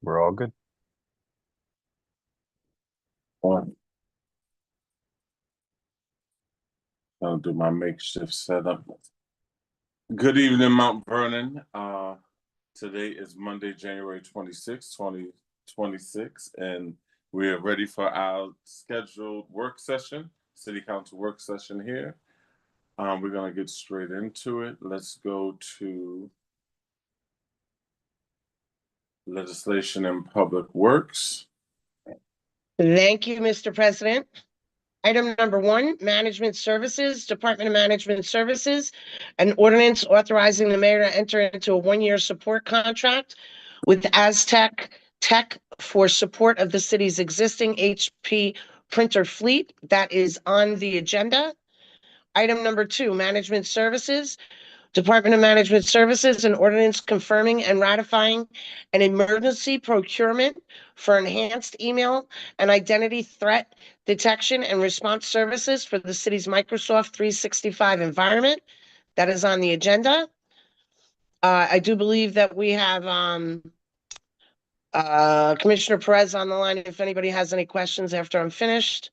We're all good. On. I'll do my makeshift setup. Good evening, Mount Vernon. Today is Monday, January 26, 2026, and we are ready for our scheduled work session, City Council work session here. We're going to get straight into it. Let's go to Legislation and Public Works. Thank you, Mr. President. Item number 1, Management Services, Department of Management Services, an ordinance authorizing the mayor to enter into a 1-year support contract with Aztec Tech for support of the city's existing HP printer fleet. That is on the agenda. Item number 2, Management Services, Department of Management Services, an ordinance confirming and ratifying an emergency procurement for enhanced email and identity threat detection and response services for the city's Microsoft 365 environment. That is on the agenda. I do believe that we have Commissioner Perez on the line if anybody has any questions after I'm finished.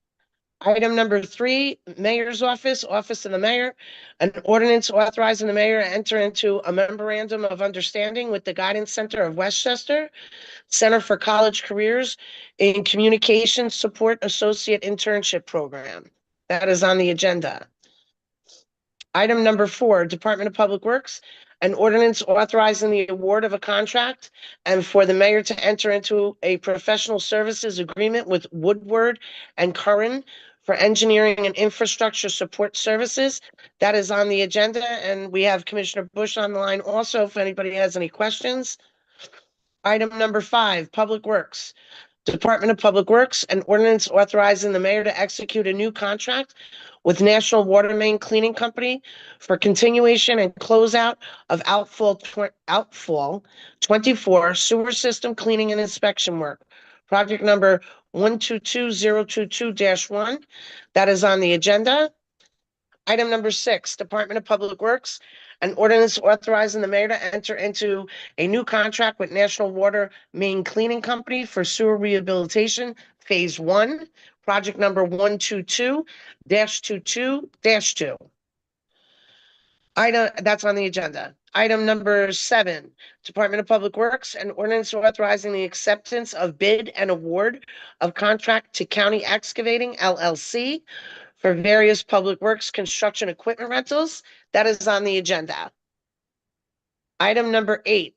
Item number 3, Mayor's Office, Office of the Mayor, an ordinance authorizing the mayor to enter into a memorandum of understanding with the Guidance Center of Westchester, Center for College Careers in Communications Support Associate Internship Program. That is on the agenda. Item number 4, Department of Public Works, an ordinance authorizing the award of a contract and for the mayor to enter into a professional services agreement with Woodward and Curran for engineering and infrastructure support services. That is on the agenda, and we have Commissioner Bush on the line also if anybody has any questions. Item number 5, Public Works. Department of Public Works, an ordinance authorizing the mayor to execute a new contract with National Water Main Cleaning Company for continuation and closeout of outfall 24 sewer system cleaning and inspection work. Project number 122022-1. That is on the agenda. Item number 6, Department of Public Works, an ordinance authorizing the mayor to enter into a new contract with National Water Main Cleaning Company for sewer rehabilitation, Phase 1, project number 122-22-2. That's on the agenda. Item number 7, Department of Public Works, an ordinance authorizing the acceptance of bid and award of contract to County Excavating, LLC, for various public works construction equipment rentals. That is on the agenda. Item number 8,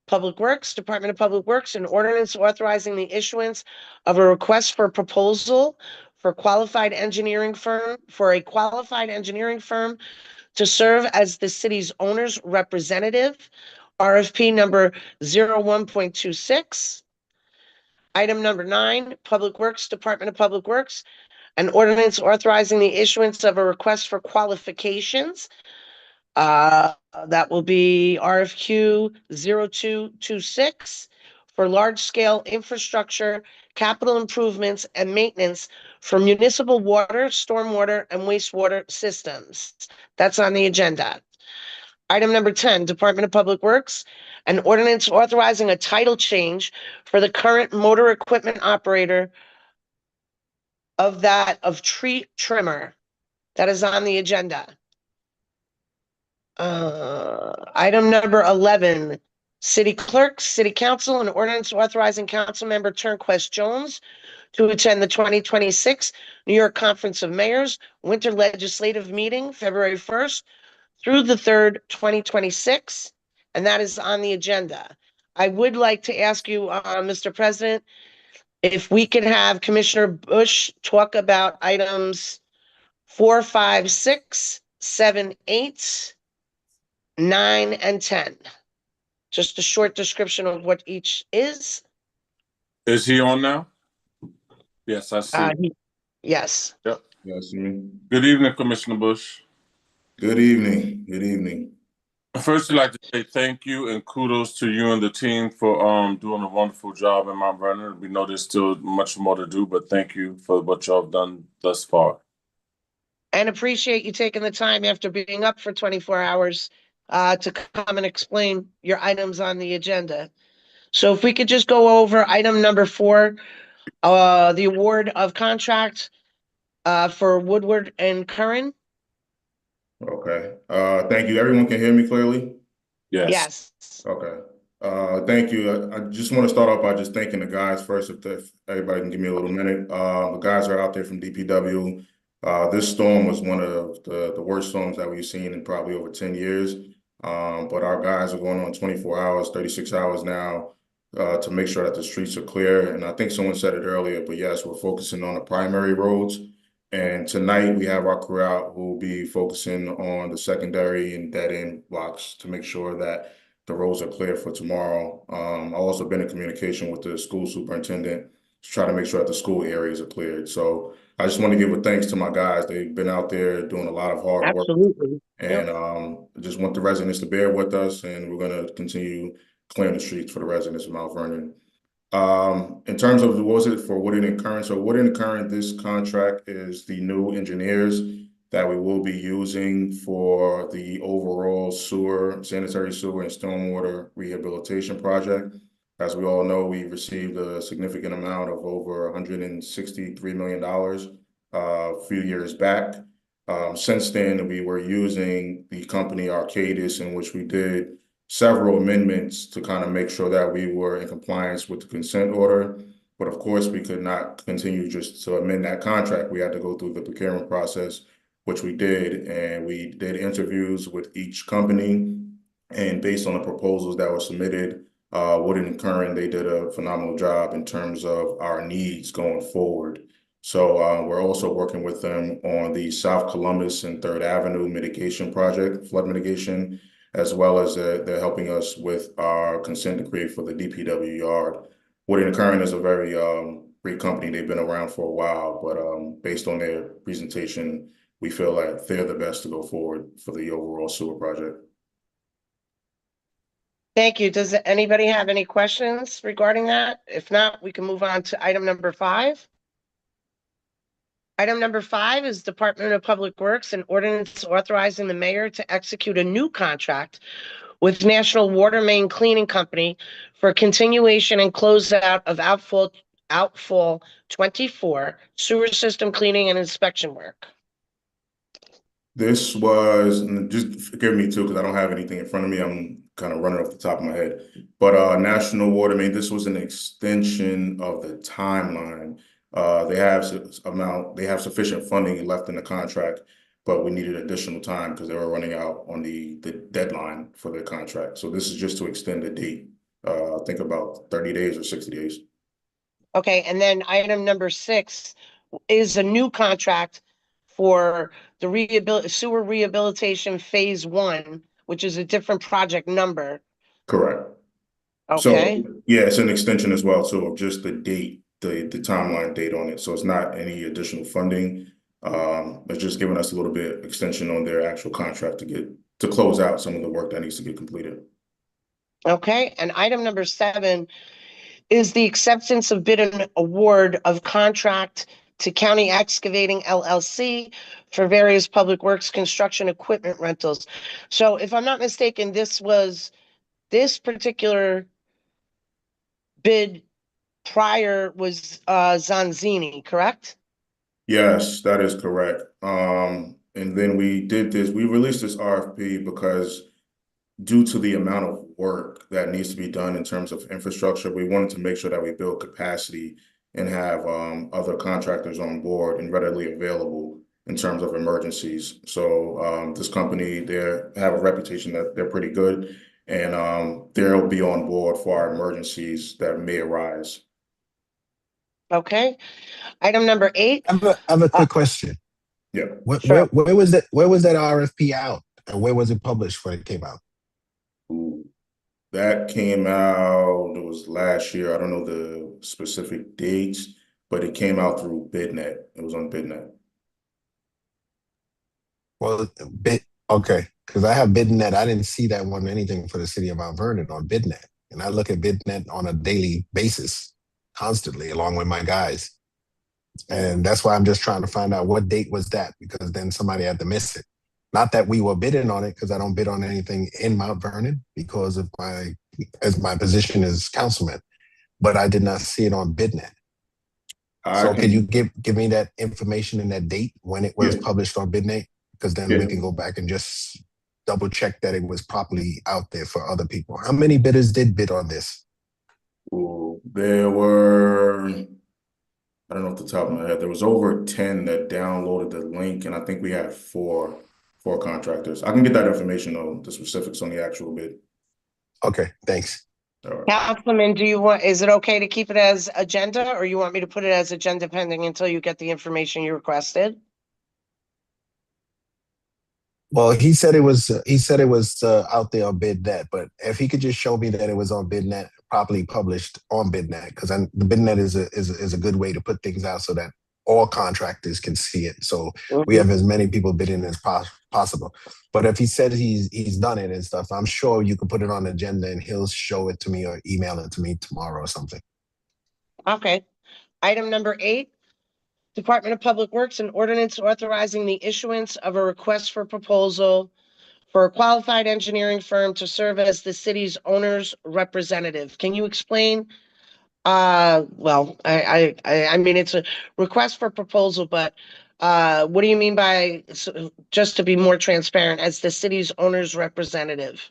Public Works, Department of Public Works, an ordinance authorizing the issuance of a request for proposal for a qualified engineering firm to serve as the city's owner's representative, RFP number 01.26. Item number 9, Public Works, Department of Public Works, an ordinance authorizing the issuance of a request for qualifications. That will be RFQ 0226 for large-scale infrastructure, capital improvements, and maintenance for municipal water, stormwater, and wastewater systems. That's on the agenda. Item number 10, Department of Public Works, an ordinance authorizing a title change for the current motor equipment operator of tree trimmer. That is on the agenda. Item number 11, City Clerk, City Council, an ordinance authorizing Councilmember Turnquest Jones to attend the 2026 New York Conference of Mayors Winter Legislative Meeting, February 1st through the 3rd, 2026, and that is on the agenda. I would like to ask you, Mr. President, if we could have Commissioner Bush talk about items 4, 5, 6, 7, 8, 9, and 10. Just a short description of what each is. Is he on now? Yes, I see. Yes. Yep. Yes, me. Good evening, Commissioner Bush. Good evening. Good evening. First, I'd like to say thank you and kudos to you and the team for doing a wonderful job in Mount Vernon. We know there's still much more to do, but thank you for what y'all have done thus far. And appreciate you taking the time after being up for 24 hours to come and explain your items on the agenda. So if we could just go over item number 4, the award of contract for Woodward and Curran. Okay. Thank you. Everyone can hear me clearly? Yes. Yes. Okay. Thank you. I just want to start off by just thanking the guys first, if everybody can give me a little minute. The guys are out there from DPW. This storm was one of the worst storms that we've seen in probably over 10 years. But our guys are going on 24 hours, 36 hours now, to make sure that the streets are clear. And I think someone said it earlier, but yes, we're focusing on the primary roads. And tonight we have our crew out who will be focusing on the secondary and dead end blocks to make sure that the roads are clear for tomorrow. I've also been in communication with the school superintendent to try to make sure that the school areas are cleared. So I just want to give a thanks to my guys. They've been out there doing a lot of hard work. Absolutely. And just want the residents to bear with us, and we're going to continue clearing the streets for the residents of Mount Vernon. In terms of what was it for Woodard and Curran? So Woodard and Curran, this contract is the new engineers that we will be using for the overall sanitary sewer and stormwater rehabilitation project. As we all know, we received a significant amount of over $163 million a few years back. Since then, we were using the company Arcadis, in which we did several amendments to kind of make sure that we were in compliance with the consent order. But of course, we could not continue just to amend that contract. We had to go through the procurement process, which we did, and we did interviews with each company. And based on the proposals that were submitted, Woodard and Curran, they did a phenomenal job in terms of our needs going forward. So we're also working with them on the South Columbus and 3rd Avenue mitigation project, flood mitigation, as well as they're helping us with our consent decree for the DPW yard. Woodard and Curran is a very great company. They've been around for a while, but based on their presentation, we feel like they're the best to go forward for the overall sewer project. Thank you. Does anybody have any questions regarding that? If not, we can move on to item number 5. Item number 5 is Department of Public Works, an ordinance authorizing the mayor to execute a new contract with National Water Main Cleaning Company for continuation and closeout of outfall 24 sewer system cleaning and inspection work. This was, and just forgive me too, because I don't have anything in front of me. I'm kind of running off the top of my head. But National Water Main, this was an extension of the timeline. They have sufficient funding left in the contract, but we needed additional time because they were running out on the deadline for their contract. So this is just to extend the date. I think about 30 days or 60 days. Okay, and then item number 6 is a new contract for the sewer rehabilitation phase 1, which is a different project number. Correct. Okay. So yeah, it's an extension as well. So just the date, the timeline date on it. So it's not any additional funding. It's just giving us a little bit extension on their actual contract to close out some of the work that needs to get completed. Okay, and item number 7 is the acceptance of bid and award of contract to County Excavating LLC for various public works construction equipment rentals. So if I'm not mistaken, this particular bid prior was Zanzini, correct? Yes, that is correct. And then we released this RFP because due to the amount of work that needs to be done in terms of infrastructure, we wanted to make sure that we build capacity and have other contractors on board and readily available in terms of emergencies. So this company, they have a reputation that they're pretty good, and they'll be on board for our emergencies that may arise. Okay. Item number 8. I have a quick question. Yeah. Sure. Where was that RFP out? And where was it published when it came out? Ooh, that came out, it was last year. I don't know the specific dates, but it came out through BidNet. It was on BidNet. Well, okay, because I have BidNet. I didn't see that one anything for the city of Mount Vernon on BidNet. And I look at BidNet on a daily basis, constantly, along with my guys. And that's why I'm just trying to find out what date was that, because then somebody had to miss it. Not that we were bidding on it, because I don't bid on anything in Mount Vernon because of my as my position as councilman, but I did not see it on BidNet. I So can- can you give me that information and that date when it was Yeah. published on BidNet? Because then Yeah. we can go back and just double check that it was properly out there for other people. How many bidders did bid on this? Ooh, there were, I don't know off the top of my head, there was over 10 that downloaded the link, and I think we had four contractors. I can get that information though, the specifics on the actual bid. Okay, thanks. All right. Councilman, is it okay to keep it as agenda, or you want me to put it as agenda pending until you get the information you requested? Well, he said it was out there on BidNet, but if he could just show me that it was on BidNet, properly published on BidNet, because the BidNet is a good way to put things out so that all contractors can see it. So we have as many people bidding as possible. But if he said he's done it and stuff, I'm sure you could put it on the agenda and he'll show it to me or email it to me tomorrow or something. Okay. Item number 8, Department of Public Works, an ordinance authorizing the issuance of a request for proposal for a qualified engineering firm to serve as the city's owner's representative. Can you explain? Well, I mean, it's a request for proposal, but what do you mean by, just to be more transparent, as the city's owner's representative?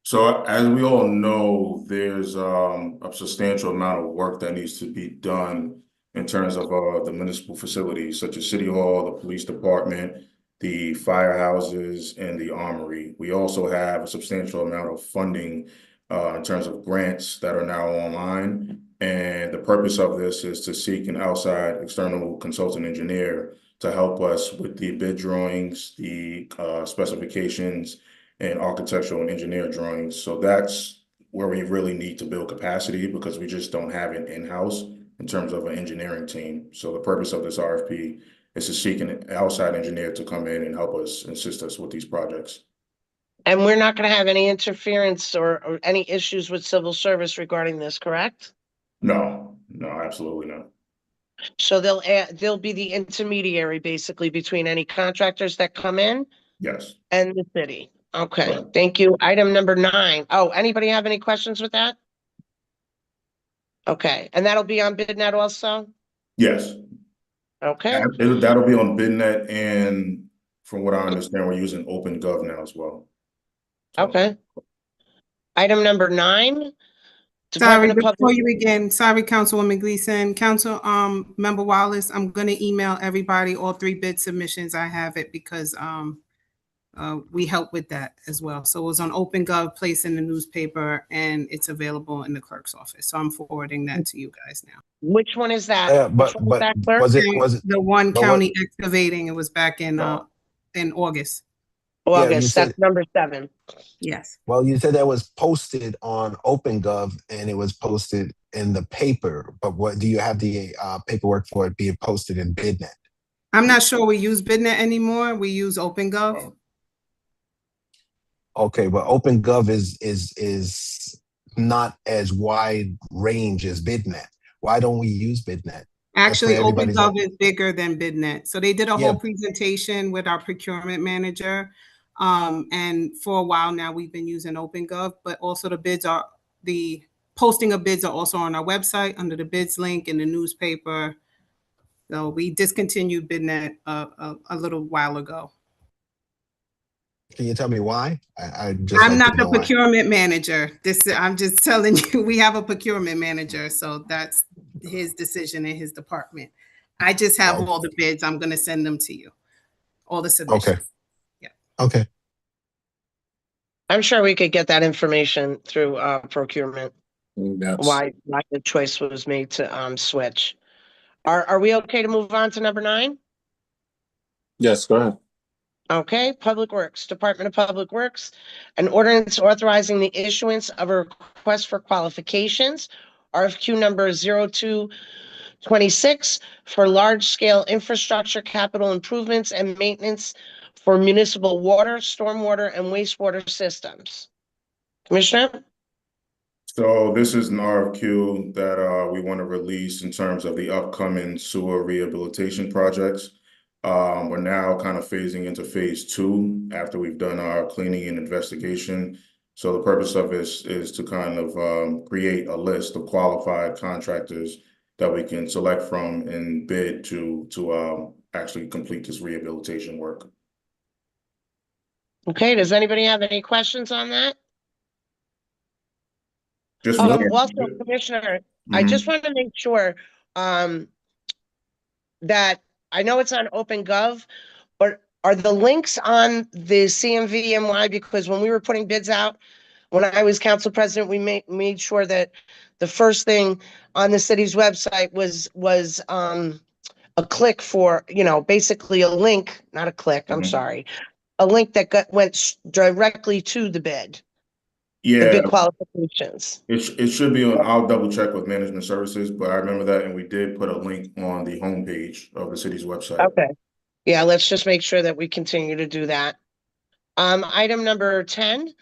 So as we all know, there's a substantial amount of work that needs to be done in terms of the municipal facilities such as City Hall, the police department, the firehouses, and the armory. We also have a substantial amount of funding in terms of grants that are now online. And the purpose of this is to seek an outside external consultant engineer to help us with the bid drawings, the specifications, and architectural and engineer drawings. So that's where we really need to build capacity because we just don't have it in-house in terms of an engineering team. So the purpose of this RFP is to seek an outside engineer to come in and help us, assist us with these projects. And we're not going to have any interference or any issues with civil service regarding this, correct? No, absolutely not. So they'll be the intermediary basically between any contractors that come in Yes. and the city. Okay, Right. thank you. Item number 9. Oh, anybody have any questions with that? Okay, and that'll be on BidNet also? Yes. Okay, That'll be on BidNet, and from what I understand, we're using OpenGov now as well. So- okay. Item number 9. Sorry, Department of before Public. you begin, sorry, Councilwoman Gleason, Member Wallace, I'm gonna email everybody all 3 bid submissions. I have it because, we help with that as well. So it was on OpenGov, placed in the newspaper, and it's available in the clerk's office. So I'm forwarding that to you guys now. Which one is that? Yeah, Which but one is that, clerk? was it? The one but what- county excavating, it was back in No. August. you August, said- that's number 7. Yes. Well, you said that was posted on OpenGov and it was posted in the paper, but what do you have the paperwork for it being posted in BidNet? I'm not sure we use BidNet anymore. We use OpenGov. Okay, but OpenGov is not as wide range as BidNet. Why don't we use BidNet? Actually, everybody's OpenGov is bigger than BidNet. So they did a Yeah. whole presentation with our procurement manager. And for a while now, we've been using OpenGov, but also the posting of bids are also on our website under the bids link in the newspaper. So we discontinued BidNet a little while ago. Can you tell me why? I'm like not to the know why. procurement manager. I'm just telling you, we have a procurement manager, so that's his decision in his department. I just have Oh. all the bids. I'm gonna send them to you. All the submissions. Okay. I'm sure we could get that information through procurement, Yes. why the choice was made to switch. Are we okay to move on to number 9? Yes, go ahead. Okay, Public Works, Department of Public Works, an ordinance authorizing the issuance of a request for qualifications, RFQ number 0226, for large-scale infrastructure, capital improvements, and maintenance for municipal water, stormwater, and wastewater systems. Commissioner? So this is an RFQ that we want to release in terms of the upcoming sewer rehabilitation projects. We're now kind of phasing into phase 2 after we've done our cleaning and investigation. So the purpose of this is to kind of create a list of qualified contractors that we can select from and bid to actually complete this rehabilitation work. Okay, does anybody have any questions on that? Just Also, Commissioner, I just want to make sure, that I know it's on OpenGov, but are the links on the CMVMY? Because when we were putting bids out, when I was council president, we made sure that the first thing on the city's website was a click for, basically a link, not a click, I'm sorry, a link that went directly to the bid, the Yeah, bid qualifications. it should be on. I'll double check with management services, but I remember that, and we did put a link on the homepage of the city's website. Okay. Yeah, let's just make sure that we continue to do that. Item number 10,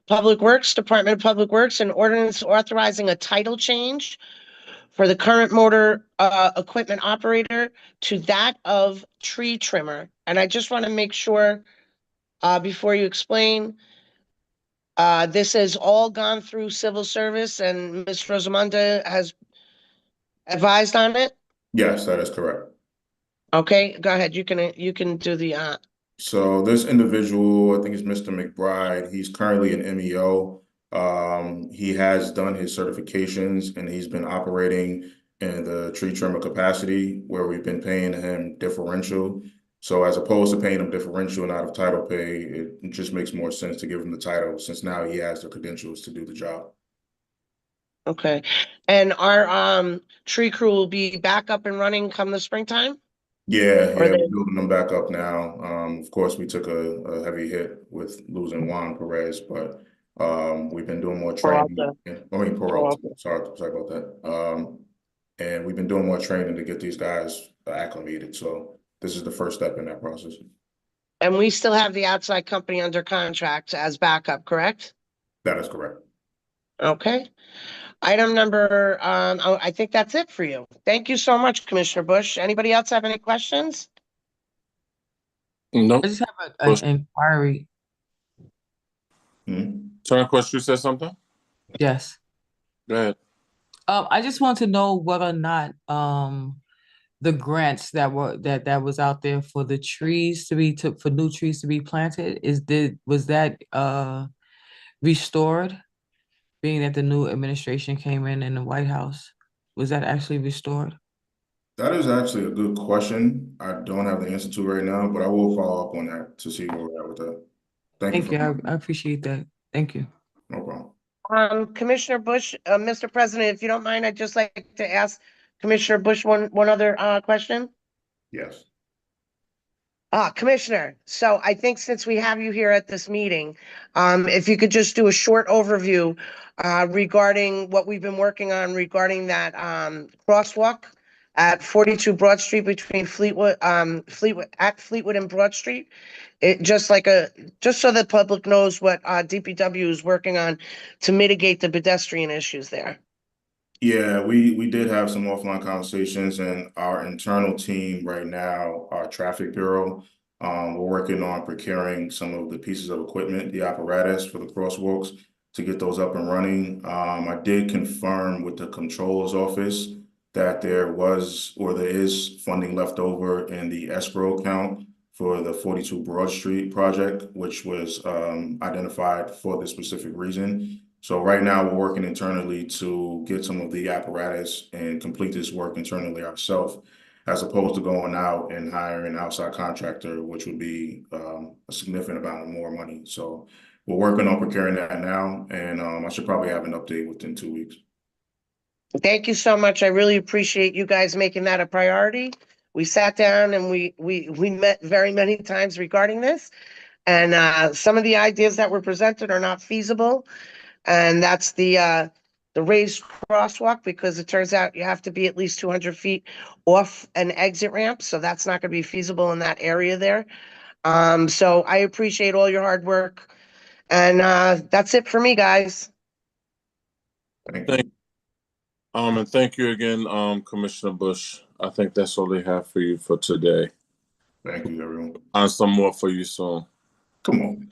Public Works, Department of Public Works, an ordinance authorizing a title change for the current motor equipment operator to that of tree trimmer. And I just want to make sure, before you explain, this has all gone through civil service and Ms. Rosamunda has advised on it? Yes, that is correct. Okay, go ahead. You can do the, So this individual, I think it's Mr. McBride, he's currently an MEO. He has done his certifications and he's been operating in the tree trimmer capacity where we've been paying him differential. So as opposed to paying him differential and out of title pay, it just makes more sense to give him the title since now he has the credentials to do the job. okay. And our tree crew will be back up and running come the springtime? Yeah, Or we're building them back up now. Of course, we took a heavy hit with losing Juan Perez, but we've been doing more training. Peralta. Sorry about that. And we've been doing more training to get these guys acclimated. So this is the first step in that process. And we still have the outside company under contract as backup, correct? That is correct. Okay. Item number, I think that's it for you. Thank you so much, Commissioner Bush. Anybody else have any questions? No. I just have an inquiry. Turn question, you said something? Yes. Go ahead. I just want to know whether or not the grants that was out there for the trees to be for new trees to be planted was that restored, being that the new administration came in the White House? Was that actually restored? That is actually a good question. I don't have the answer to right now, but I will follow up on that to see where we're at with that. Thank you. I appreciate that. Thank you. No problem. Commissioner Bush, Mr. President, if you don't mind, I'd just like to ask Commissioner Bush one other question. Yes. Commissioner, so I think since we have you here at this meeting, if you could just do a short overview regarding what we've been working on regarding that crosswalk at 42 Broad Street between Fleetwood and Broad Street. Just so the public knows what DPW is working on to mitigate the pedestrian issues there. Yeah, we did have some offline conversations, and our internal team right now, our traffic bureau, we're working on procuring some of the pieces of equipment, the apparatus for the crosswalks to get those up and running. I did confirm with the controller's office that there is funding left over in the escrow account for the 42 Broad Street project, which was identified for this specific reason. So right now we're working internally to get some of the apparatus and complete this work internally ourselves, as opposed to going out and hiring an outside contractor, which would be a significant amount of more money. So we're working on procuring that now, and I should probably have an update within 2 weeks. Thank you so much. I really appreciate you guys making that a priority. We sat down and we met very many times regarding this, and some of the ideas that were presented are not feasible. And that's the raised crosswalk, because it turns out you have to be at least 200 feet off an exit ramp. So that's not going to be feasible in that area there. So I appreciate all your hard work. And that's it for me, guys. Thank you. And thank you again, Commissioner Bush. I think that's all they have for you for today. Thank you, everyone. And some more for you soon. Come on.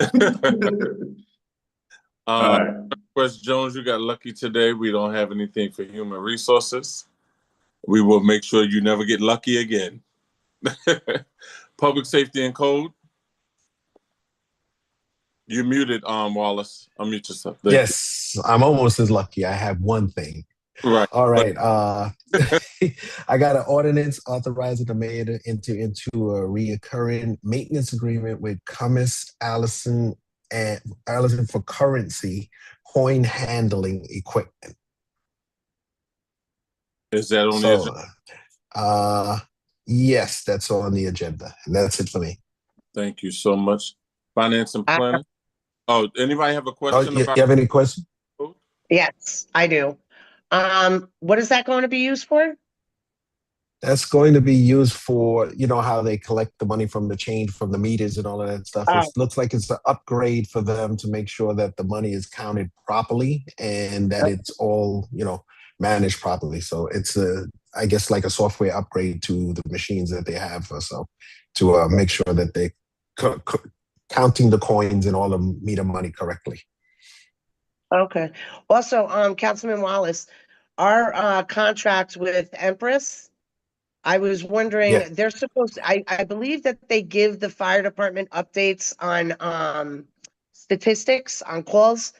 All right. West Jones, you got lucky today. We don't have anything for human resources. We will make sure you never get lucky again. Public safety and code. You're muted, Wallace. Unmute yourself. Thank Yes, I'm almost as lucky. I have one thing. you. Right. All right. I got an ordinance authorizing the mayor to enter into a reoccurring maintenance agreement with Cummins Allison for currency coin handling equipment. Is that on the agenda? Yes, that's on the agenda. And that's it for me. Thank you so much. Finance and planning. Oh, anybody have a Oh, question you about? have any questions? Yes, I do. What is that going to be used for? That's going to be used for, you know, how they collect the money from the change from the meters and all of that stuff. Oh. It looks like it's an upgrade for them to make sure that the money is counted properly and that it's all, you know, managed properly. So it's I guess like a software upgrade to the machines that they have. So to make sure that they counting the coins and all the meter money correctly. Okay. Also, Councilman Wallace, our contract with Empress, I was wondering, Yeah. they're supposed to, I believe that they give the fire department updates on statistics on calls.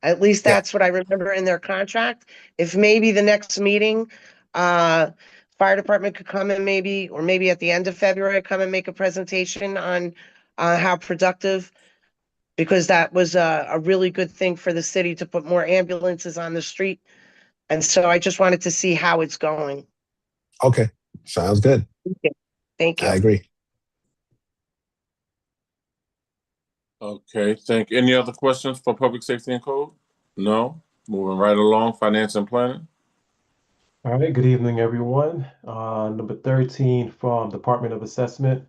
At least Yeah. that's what I remember in their contract. If maybe the next meeting, fire department could come and maybe, or maybe at the end of February, come and make a presentation on how productive, because that was a really good thing for the city to put more ambulances on the street. And so I just wanted to see how it's going. Okay. Sounds good. Thank you. I agree. Okay, thank you. Any other questions for public safety and code? No? Moving right along, finance and planning. All right, good evening, everyone. Number 13 from Department of Assessment,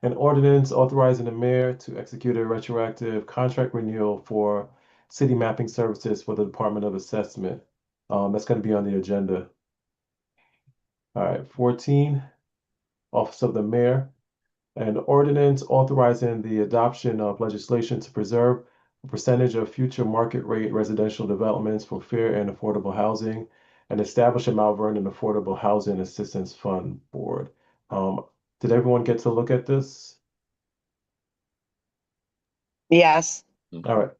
an ordinance authorizing the mayor to execute a retroactive contract renewal for city mapping services for the Department of Assessment. That's going to be on the agenda. All right, 14, Office of the Mayor, an ordinance authorizing the adoption of legislation to preserve a percentage of future market rate residential developments for fair and affordable housing and establish a Mount Vernon Affordable Housing Assistance Fund Board. Did everyone get to look at this? Yes. All right.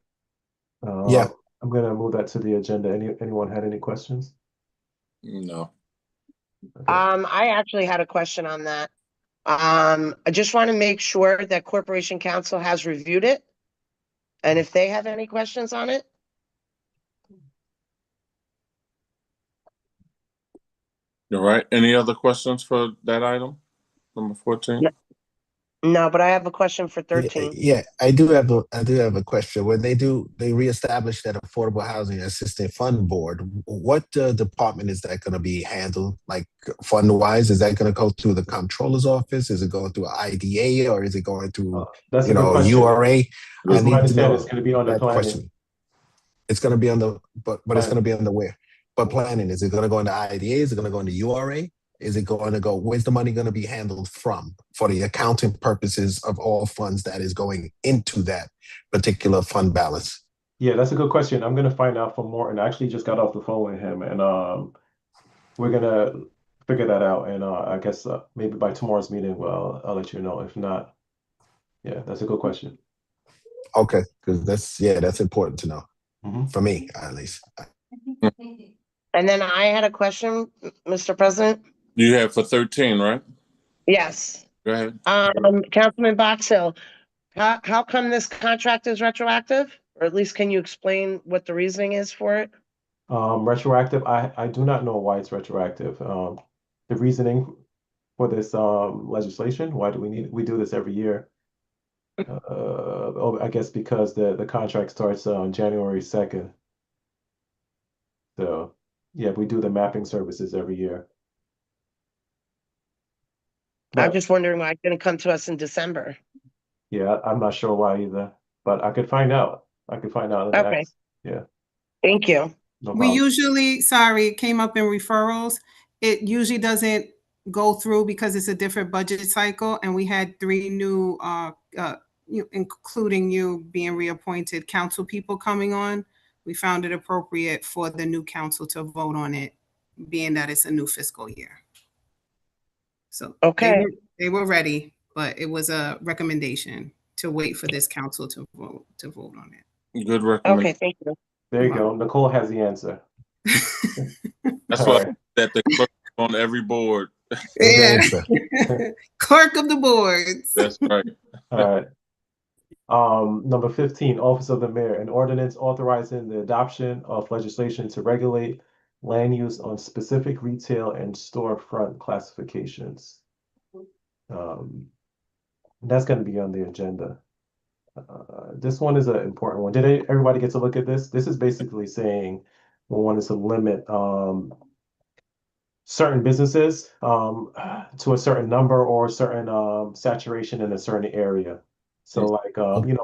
Yeah. I'm going to move that to the agenda. Anyone had any questions? No. Okay. I actually had a question on that. I just want to make sure that Corporation Council has reviewed it. And if they have any questions on it. All right. Any other questions for that item? Number 14? Yeah. No, but I have a question for 13. Yeah, I do have a question. When they reestablish that Affordable Housing Assistance Fund Board, what department is that going to be handled? Like fund wise, is that going to go through the comptroller's office? Is it going through IDA or is it going through That's a good question. URA? I need to know. It's going to be on the planning. It's going to be on the but it's Planning. going to be on the where? But planning, is it going to go into IDA? Is it going to go into URA? Is it going to go, where's the money going to be handled from for the accounting purposes of all funds that is going into that particular fund balance? Yeah, that's a good question. I'm going to find out from Morton. I actually just got off the phone with him, and we're going to figure that out. And I guess maybe by tomorrow's meeting, well, I'll let you know. If not, yeah, that's a good question. Okay, because that's important to know for me, at least. And then I had a question, Mr. President. You have for 13, right? Yes. Go ahead. Councilman Box Hill, how come this contract is retroactive? Or at least can you explain what the reasoning is for it? Retroactive, I do not know why it's retroactive. The reasoning for this legislation, why do we do this every year? I guess because the contract starts on January 2nd. So yeah, we do the mapping services every year. I'm just wondering why it didn't come to us in December. Yeah, I'm not sure why either, but I could find out. Okay. Yeah. Thank you. No We problem. usually, sorry, it came up in referrals. It usually doesn't go through because it's a different budget cycle, and we had 3 new including you being reappointed council people coming on, we found it appropriate for the new council to vote on it, being that it's a new fiscal year. So Okay. they were ready, but it was a recommendation to wait for this council to vote on it. Good recommendation. Okay, thank you. There you go. Nicole has the answer. That's All why right. that the clerk on every board. Good Yeah. answer. Clerk of the boards. That's right. All right. Number 15, Office of the Mayor, an ordinance authorizing the adoption of legislation to regulate land use on specific retail and storefront classifications. That's going to be on the agenda. This one is an important one. Did everybody get to look at this? This is basically saying we wanted to limit certain businesses to a certain number or a certain saturation in a certain area. So like,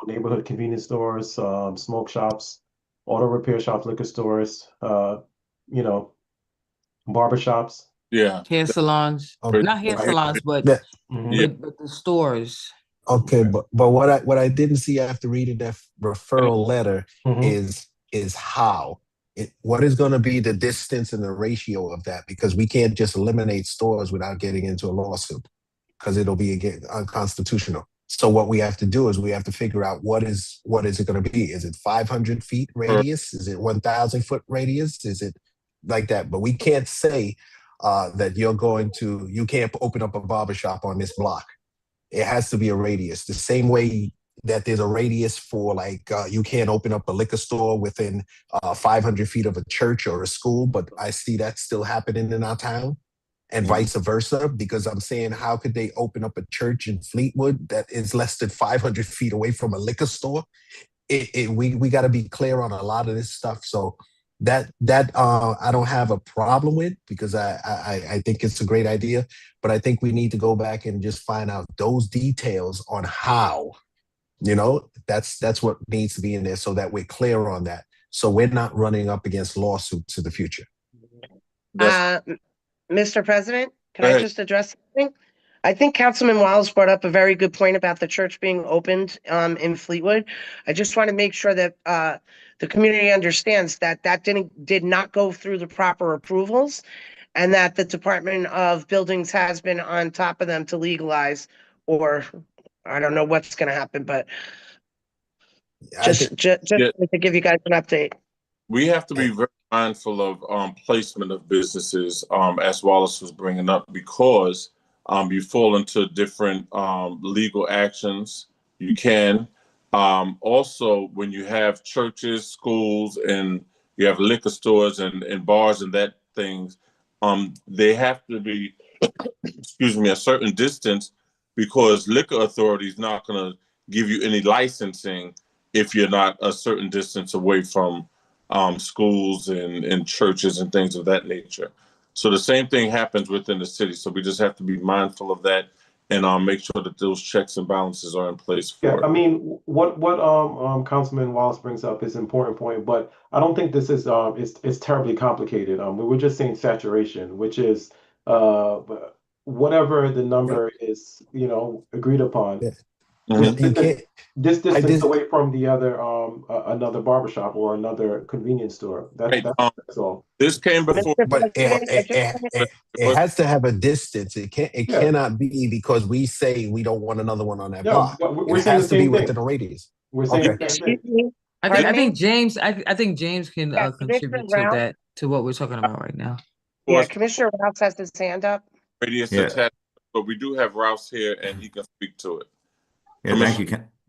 neighborhood convenience stores, smoke shops, auto repair shops, liquor stores, barber shops. Yeah. Hair salons, Okay. not hair salons, but Yeah. but the stores. Okay, but what I didn't see after reading that referral letter is how what is going to be the distance and the ratio of that, because we can't just eliminate stores without getting into a lawsuit, because it'll be again unconstitutional. So what we have to do is we have to figure out what is it going to be? Is it 500 feet radius? Is it 1,000 foot radius? Is it like that? But we can't say that you can't open up a barbershop on this block. It has to be a radius. The same way that there's a radius for you can't open up a liquor store within 500 feet of a church or a school, but I see that still happening in our town, and vice versa, because I'm saying, how could they open up a church in Fleetwood that is less than 500 feet away from a liquor store? We got to be clear on a lot of this stuff. So that I don't have a problem with, because I think it's a great idea, but I think we need to go back and just find out those details on how, that's what needs to be in there, so that we're clear on that. So we're not running up against lawsuits in the future. Mr. President, can I just address something? I think Councilman Wallace brought up a very good point about the church being opened in Fleetwood. I just want to make sure that the community understands that did not go through the proper approvals, and that the Department of Buildings has been on top of them to legalize, or I don't know what's going to happen, but just to give you guys an update. We have to be very mindful of placement of businesses, as Wallace was bringing up, because you fall into different legal actions. You can also, when you have churches, schools, and you have liquor stores and bars and that things, they have to be, excuse me, a certain distance, because liquor authority is not going to give you any licensing if you're not a certain distance away from schools and churches and things of that nature. So the same thing happens within the city. So we just have to be mindful of that and make sure that those checks and balances are in place for it. I mean, what Councilman Wallace brings up is an important point, but I don't think this is it's terribly complicated. We were just saying saturation, which is whatever the number is, agreed upon. Yeah. This distance away from the other another barbershop or another convenience store. That's all. This came before, but it has to have a distance. It cannot be because we say we don't want another one on that block. We're it saying has the to be same thing. within a radius. We're saying the same thing. I think James can contribute to that, to what we're talking about right now. Yeah, Commissioner Rouse has his hand up. Radius attached, but we do have Rouse here and he can speak to it. Yeah,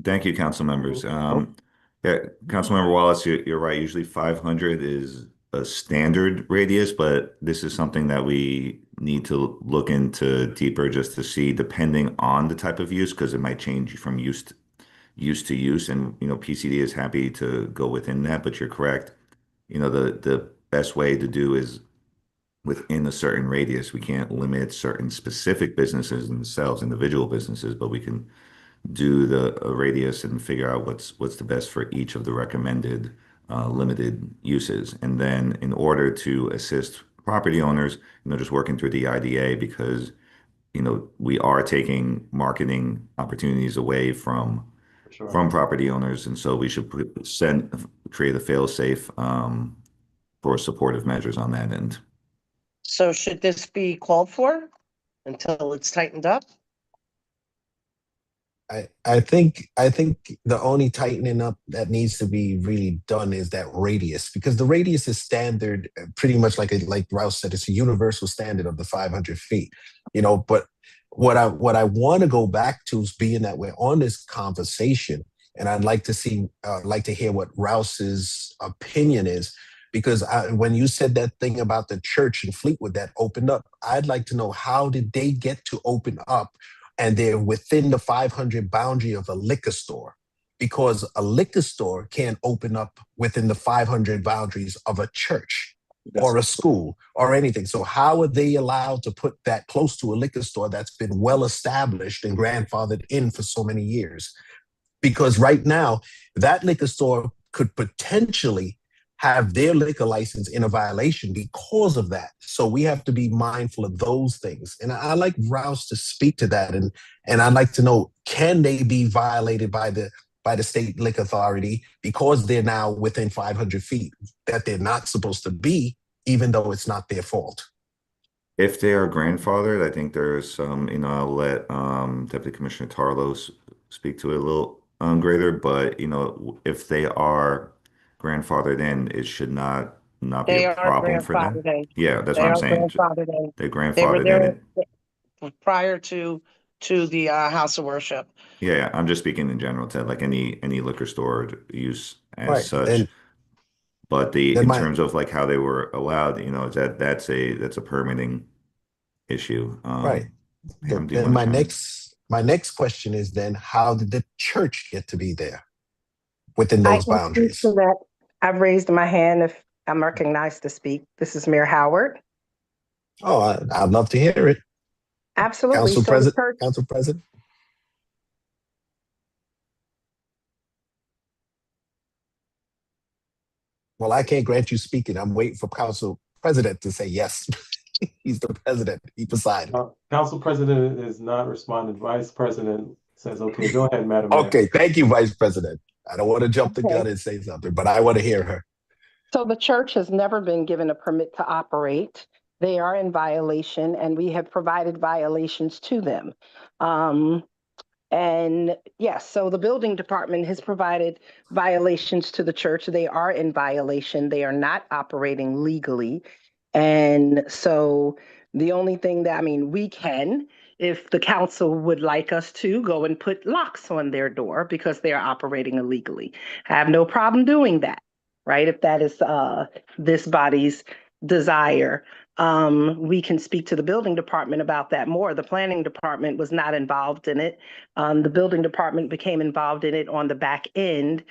thank you, council members. Councilmember Wallace, you're right. Usually 500 is a standard radius, but this is something that we need to look into deeper, just to see, depending on the type of use, because it might change from use to use. And PCD is happy to go within that, but you're correct. The best way to do is within a certain radius. We can't limit certain specific businesses themselves, individual businesses, but we can do a radius and figure out what's the best for each of the recommended limited uses. And then in order to assist property owners, just working through the IDA, because we are taking marketing opportunities away from For sure. from property owners, and so we should create a fail-safe for supportive measures on that end. So should this be called for until it's tightened up? I think the only tightening up that needs to be really done is that radius, because the radius is standard, pretty much like Rouse said, it's a universal standard of the 500 feet, you know. But what I want to go back to is, being that we're on this conversation, and I'd like to hear what Rouse's opinion is, because when you said that thing about the church in Fleetwood that opened up, I'd like to know, how did they get to open up and they're within the 500 boundary of a liquor store? Because a liquor store can't open up within the 500 boundaries of a church or a school or anything. So how are they allowed to put that close to a liquor store that's been well established and grandfathered in for so many years? Because right now, that liquor store could potentially have their liquor license in a violation because of that. So we have to be mindful of those things. And I like Rouse to speak to that. And I'd like to know, can they be violated by the state liquor authority because they're now within 500 feet that they're not supposed to be, even though it's not their fault? If they are grandfathered, I think there's some, I'll let Deputy Commissioner Tarlos speak to it a little greater, but, if they are grandfathered in, it should not be They a are problem for them. grandfathered in. Yeah, that's They what I'm are saying. grandfathered in. They're They were grandfathered there in. prior to the house of worship. Yeah, I'm just speaking in general, Ted, like any liquor store use as Right. such. But then in my- terms of like how they were allowed, that's a permitting issue. Right. Pam, do you Then want to chime in? my next question is, then how did the church get to be there within I those can speak boundaries? to that. I've raised my hand if I'm recognized to speak. This is Mayor Howard. Oh, I'd love to hear it. Absolutely. Council So the President. church, Council President. Well, I can't grant you speaking. I'm waiting for Council President to say yes. He's the president. He presided. Council President is not responding. Vice President says, okay, go ahead, Madam Mayor. Okay, thank you, Vice President. I don't want to jump the Okay. gun and say something, but I want to hear her. so the church has never been given a permit to operate. They are in violation, and we have provided violations to them. And yes, so the building department has provided violations to the church. They are in violation. They are not operating legally. And so the only thing that, we can, if the council would like us to, go and put locks on their door because they are operating illegally. I have no problem doing that, right? If that is this body's desire. We can speak to the building department about that more. The planning department was not involved in it. The building department became involved in it on the back end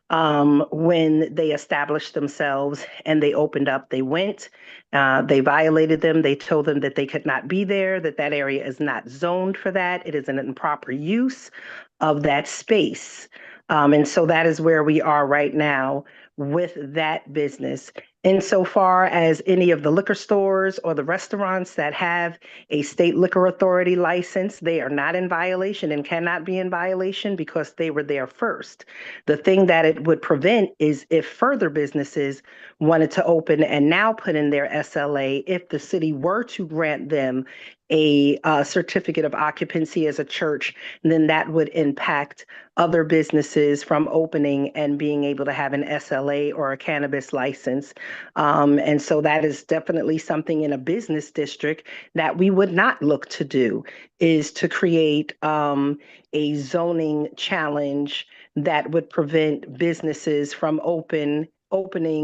when they established themselves and they opened up. They went, they violated them. They told them that they could not be there, that area is not zoned for that. It is an improper use of that space. And so that is where we are right now with that business. Insofar as any of the liquor stores or the restaurants that have a state liquor authority license, they are not in violation and cannot be in violation because they were there first. The thing that it would prevent is if further businesses wanted to open and now put in their SLA, if the city were to grant them a certificate of occupancy as a church, then that would impact other businesses from opening and being able to have an SLA or a cannabis license. And so that is definitely something in a business district that we would not look to do, is to create a zoning challenge that would prevent businesses from opening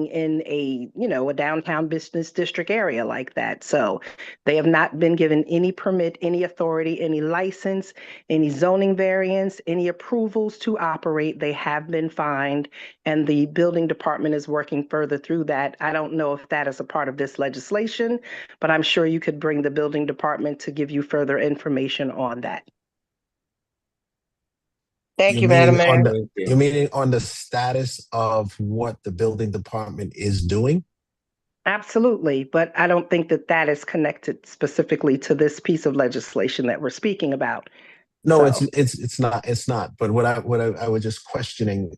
in a downtown business district area like that. So they have not been given any permit, any authority, any license, any zoning variance, any approvals to operate. They have been fined, and the building department is working further through that. I don't know if that is a part of this legislation, but I'm sure you could bring the building department to give you further information on that. Thank you, Madam Mayor. You meaning on the status of what the building department is doing? Absolutely, but I don't think that that is connected specifically to this piece of legislation that we're speaking about. No, So- it's not. But I was just questioning,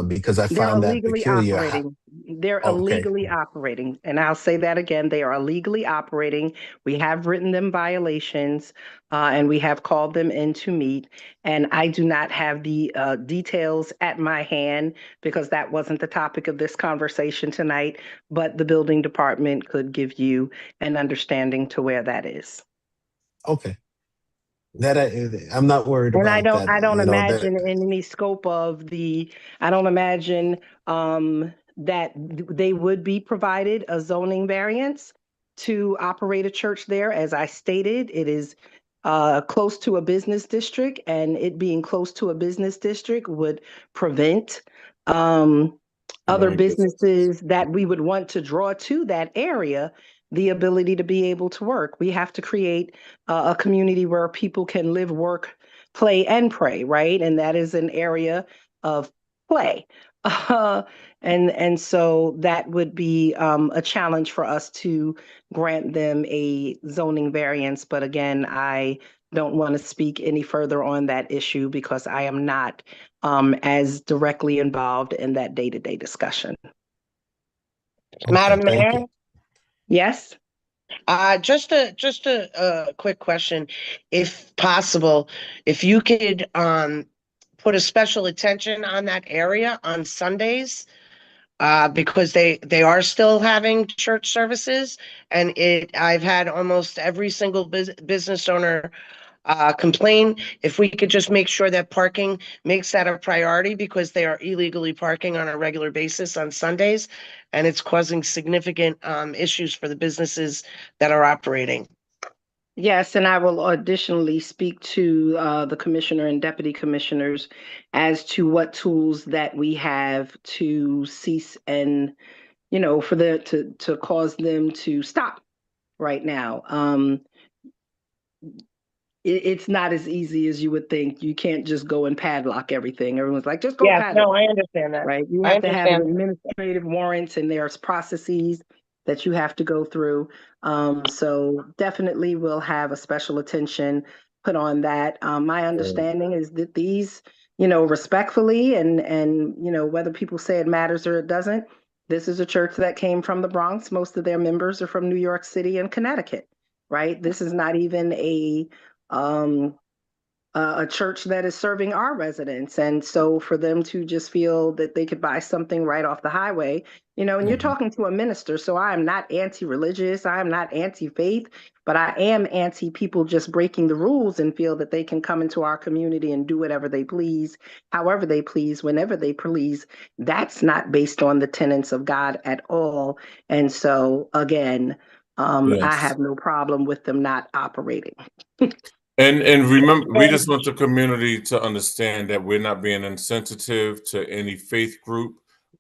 because I They're found that illegally peculiar. operating. They're Okay, illegally operating. And I'll say that again. They are illegally operating. We have written them violations, and we have called them in to meet. And I do not have the details at my hand because that wasn't the topic of this conversation tonight. But the building department could give you an understanding to where that is. okay. That I'm not worried And about that. I don't You know that. imagine in any scope of I don't imagine that they would be provided a zoning variance to operate a church there. As I stated, it is close to a business district, and it being close to a business district would prevent other Right. businesses that we would want to draw to that area the ability to be able to work. We have to create a community where people can live, work, play, and pray, right? And that is an area of play. And so that would be a challenge for us to grant them a zoning variance. But again, I don't want to speak any further on that issue because I am not as directly involved in that day-to-day discussion. Madam Thank Mayor, you. Yes? just a quick question, if possible, if you could put a special attention on that area on Sundays, because they are still having church services, and I've had almost every single business owner complain. If we could just make sure that parking makes that a priority, because they are illegally parking on a regular basis on Sundays, and it's causing significant issues for the businesses that are operating. Yes, and I will additionally speak to the commissioner and deputy commissioners as to what tools that we have to cease and, for to cause them to stop right now. It's not as easy as you would think. You can't just go and padlock everything. Everyone's like, just go Yes, padlock. no, I understand that. Right? You I have to have understand. administrative warrants, and there's processes that you have to go through. So definitely we'll have a special attention put on that. My understanding is that these, respectfully, and whether people say it matters or it doesn't, this is a church that came from the Bronx. Most of their members are from New York City and Connecticut, right? This is not even a church that is serving our residents. And so for them to just feel that they could buy something right off the highway, and you're talking to a minister. So I am not anti-religious. I am not anti-faith, but I am anti-people just breaking the rules and feel that they can come into our community and do whatever they please, however they please, whenever they please. That's not based on the tenets of God at all. And so again, I Yes. have no problem with them not operating. And remember, we just want the community to understand that we're not being insensitive to any faith group,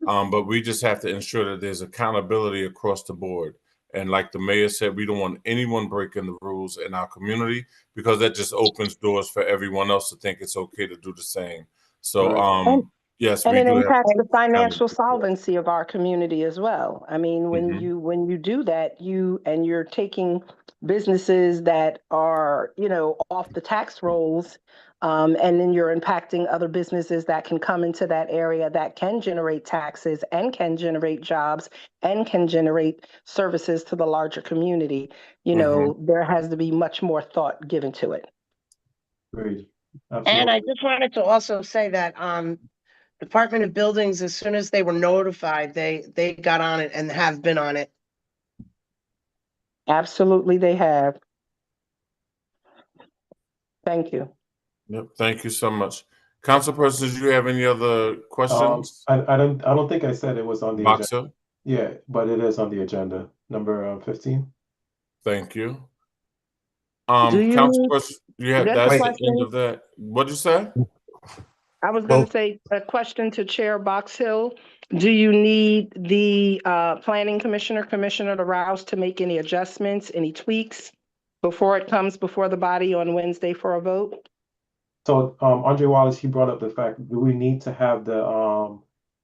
but we just have to ensure that there's accountability across the board. And like the mayor said, we don't want anyone breaking the rules in our community, because that just opens doors for everyone else to think it's okay to do the same. So, yes, And we it do have impacts the to financial solvency of our community as well. I mean, when Mhm. when you do that, you're taking businesses that are, off the tax rolls, and then you're impacting other businesses that can come into that area that can generate taxes and can generate jobs and can generate services to the larger community. There has to be much more thought given to it. Agreed. And I Absolutely. just wanted to also say that Department of Buildings, as soon as they were notified, they got on it and have been on it. Absolutely, they have. Thank you. Yep, thank you so much. Councilpersons, do you have any other questions? I don't think I said it was on the agenda. Boxer, Yeah, but it is on the agenda, number 15. thank you. Do you Councilperson, that's That's a the question. end of that. What'd you say? I was going Well- to say a question to Chair Box Hill. Do you need the Planning Commissioner, Commissioner Rouse, to make any adjustments, any tweaks before it comes before the body on Wednesday for a vote? So, Andre Wallace, he brought up the fact, do we need to have the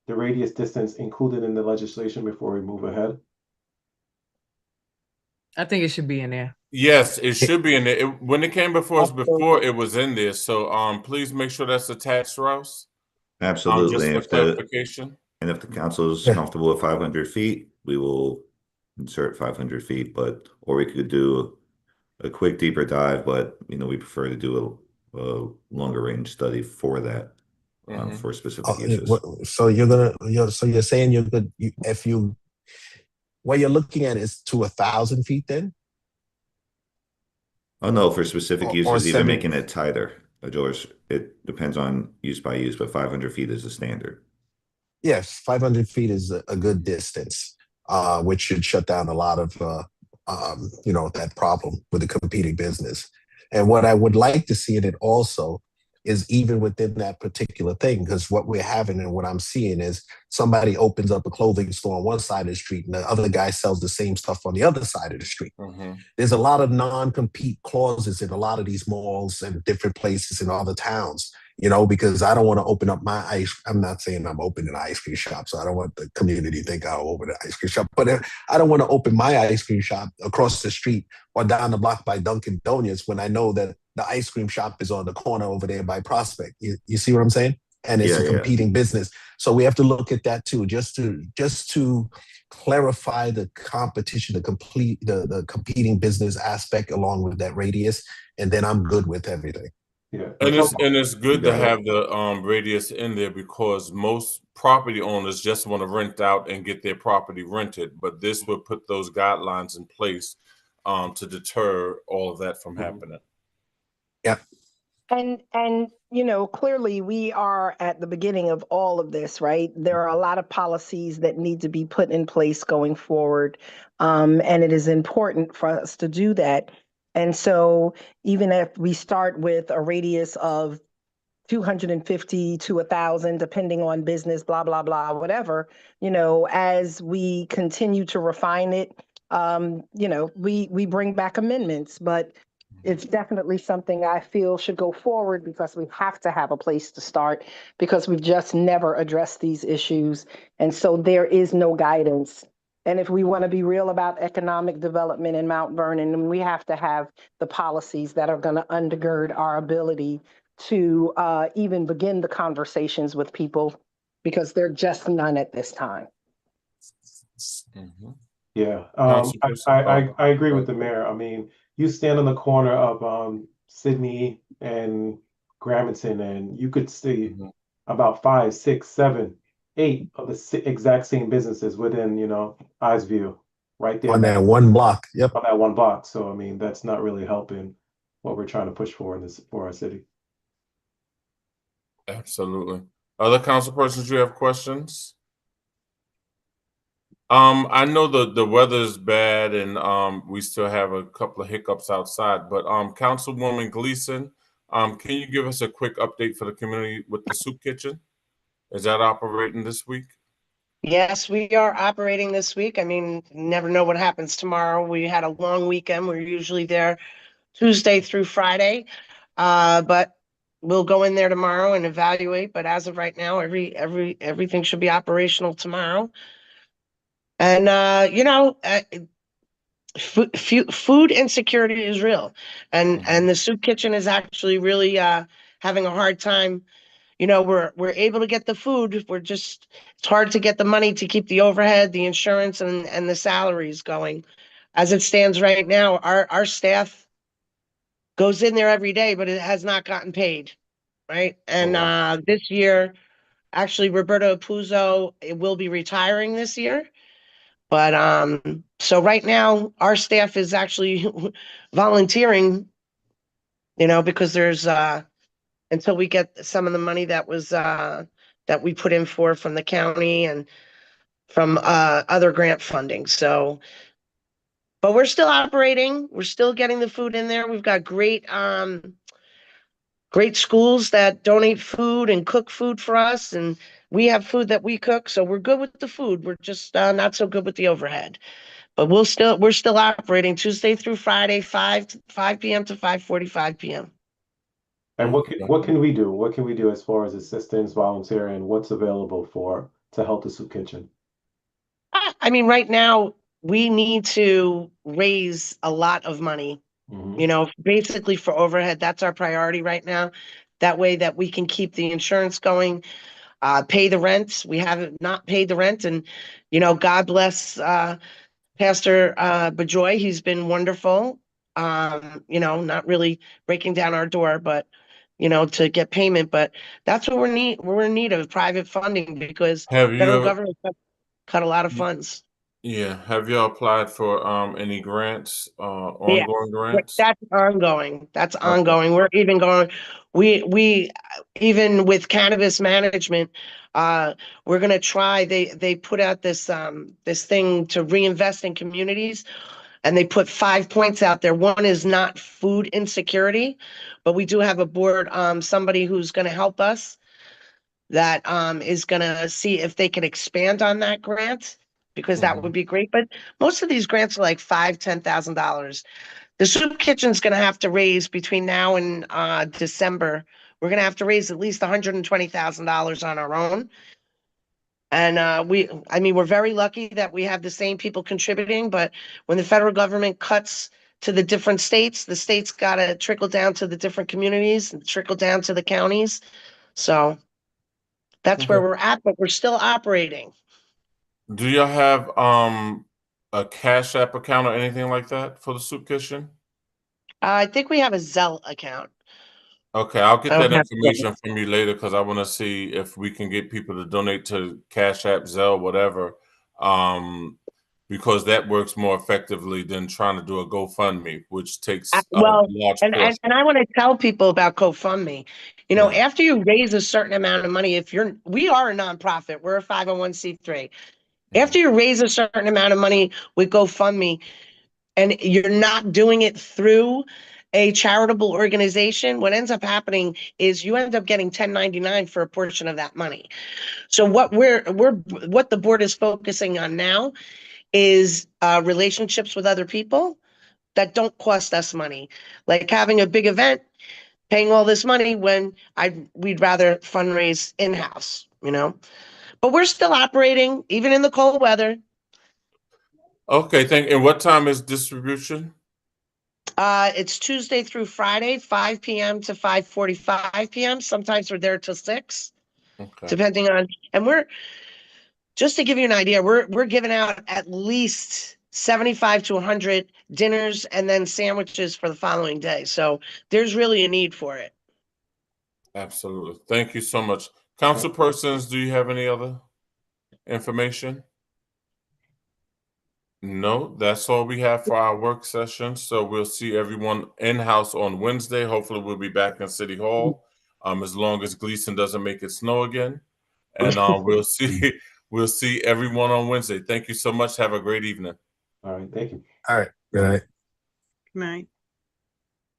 radius distance included in the legislation before we move ahead? I think it should be in there. Yes, it should be in there. When it came before us Absolutely. before, it was in there. So please make sure that's attached, Rouse. Absolutely. Just for clarification. And if the council is Yeah. comfortable with 500 feet, we will insert 500 feet, or we could do a quick deeper dive, but we prefer to do a longer range study for that, for specific uses. So you're saying you could, what you're looking at is to 1,000 feet then? Oh no, for specific Or uses, even 70. making it tighter, George. It depends on use by use, but 500 feet is the standard. Yes, 500 feet is a good distance, which should shut down a lot of, that problem with the competing business. And what I would like to see in it also is even within that particular thing, because what we're having and what I'm seeing is somebody opens up a clothing store on one side of the street and the other guy sells the same stuff on the other side of the street. There's a lot of non-compete clauses in a lot of these malls and different places in other towns, because I don't want to open up my I'm not saying I'm opening an ice cream shop, so I don't want the community to think I'll open an ice cream shop, but I don't want to open my ice cream shop across the street or down the block by Dunkin' Donuts when I know that the ice cream shop is on the corner over there by Prospect. You see what I'm saying? And it's a competing business. So we have to look at that too, just to clarify the competition, the competing business aspect along with that radius. And then I'm good with everything. Yeah. And it's good to have the radius in there because most property owners just want to rent out and get their property rented. But this would put those guidelines in place to deter all of that from happening. Yep. And clearly we are at the beginning of all of this, right? There are a lot of policies that need to be put in place going forward. And it is important for us to do that. And so even if we start with a radius of 250 to 1,000, depending on business, blah, blah, blah, whatever, as we continue to refine it, we bring back amendments, but it's definitely something I feel should go forward because we have to have a place to start because we've just never addressed these issues. And so there is no guidance. And if we want to be real about economic development in Mount Vernon, then we have to have the policies that are going to undergird our ability to even begin the conversations with people because they're just none at this time. Yeah, I agree with the mayor. I mean, you stand on the corner of Sydney and Gramerton, and you could see about 5, 6, 7, 8 of the exact same businesses within, eyes view, right there on that one block. Yep. On that one block. So I mean, that's not really helping what we're trying to push for for our city. Absolutely. Other council persons, you have questions? I know the weather's bad and we still have a couple of hiccups outside, but Councilwoman Gleason, can you give us a quick update for the community with the soup kitchen? Is that operating this week? Yes, we are operating this week. I mean, never know what happens tomorrow. We had a long weekend. We're usually there Tuesday through Friday, but we'll go in there tomorrow and evaluate. But as of right now, everything should be operational tomorrow. And food insecurity is real, and the soup kitchen is actually really having a hard time. We're able to get the food. It's hard to get the money to keep the overhead, the insurance, and the salaries going. As it stands right now, our staff goes in there every day, but it has not gotten paid, right? And this year, actually, Roberto Puzo will be retiring this year. But so right now, our staff is actually volunteering, because there's until we get some of the money that was that we put in from the county and from other grant funding. So, but we're still operating. We're still getting the food in there. We've got great schools that donate food and cook food for us, and we have food that we cook. So we're good with the food. We're just not so good with the overhead. But we're still operating Tuesday through Friday, 5 p.m. to 5:45 p.m. And what can we do? What can we do as far as assistance, volunteering? What's available to help the soup kitchen? I mean, right now, we need to raise a lot of money, Mhm. you know, basically for overhead. That's our priority right now. That way that we can keep the insurance going, pay the rent. We haven't not paid the rent, and, you know, God bless, Pastor, Bejoy. He's been wonderful. You know, not really breaking down our door, but, you know, to get payment. But that's what we're in need of, private funding, because Have you federal ever, government cut a lot of funds. yeah, have you applied for any grants, Yeah, ongoing grants? that's ongoing. That's Okay. ongoing. We're even going, we even with cannabis management, we're gonna try, they put out this thing to reinvest in communities, and they put 5 points out there. One is not food insecurity, but we do have a board, somebody who's gonna help us, that is gonna see if they can expand on that grant, because that would be great. But most of these grants are like $5,000-$10,000. The soup kitchen's gonna have to raise between now and December. We're gonna have to raise at least $120,000 on our own. And I mean, we're very lucky that we have the same people contributing, but when the federal government cuts to the different states, the states gotta trickle down to the different communities and trickle down to the counties. So that's where Okay. we're at, but we're still operating. Do y'all have a Cash App account or anything like that for the soup kitchen? I think we have a Zelle account. Okay, I'll get I that don't have information from you later because I want to see if we can get people to donate to Cash App, Zelle, whatever. Because that works more effectively than trying to do a GoFundMe, which takes a Well, large and portion. I want to tell people about GoFundMe. You know, Yeah. after you raise a certain amount of money, we are a nonprofit, we're a 501c3. After you raise a certain amount of money with GoFundMe, and you're not doing it through a charitable organization, what ends up happening is you end up getting 1099 for a portion of that money. So what what the board is focusing on now is relationships with other people that don't cost us money, like having a big event, paying all this money when we'd rather fundraise in-house, you know. But we're still operating even in the cold weather. Okay, and what time is distribution? It's Tuesday through Friday, 5 p.m. to 5:45 p.m. Sometimes we're there till 6, Okay. depending on, and we're, just to give you an idea, we're giving out at least 75 to 100 dinners and then sandwiches for the following day. So there's really a need for it. Absolutely. Thank you so much. Council persons, do you have any other information? No, that's all we have for our work session. So we'll see everyone in-house on Wednesday. Hopefully we'll be back in City Hall, as long as Gleason doesn't make it snow again. And we'll see everyone on Wednesday. Thank you so much. Have a great evening. All right, thank you. All right. Good night. Good night.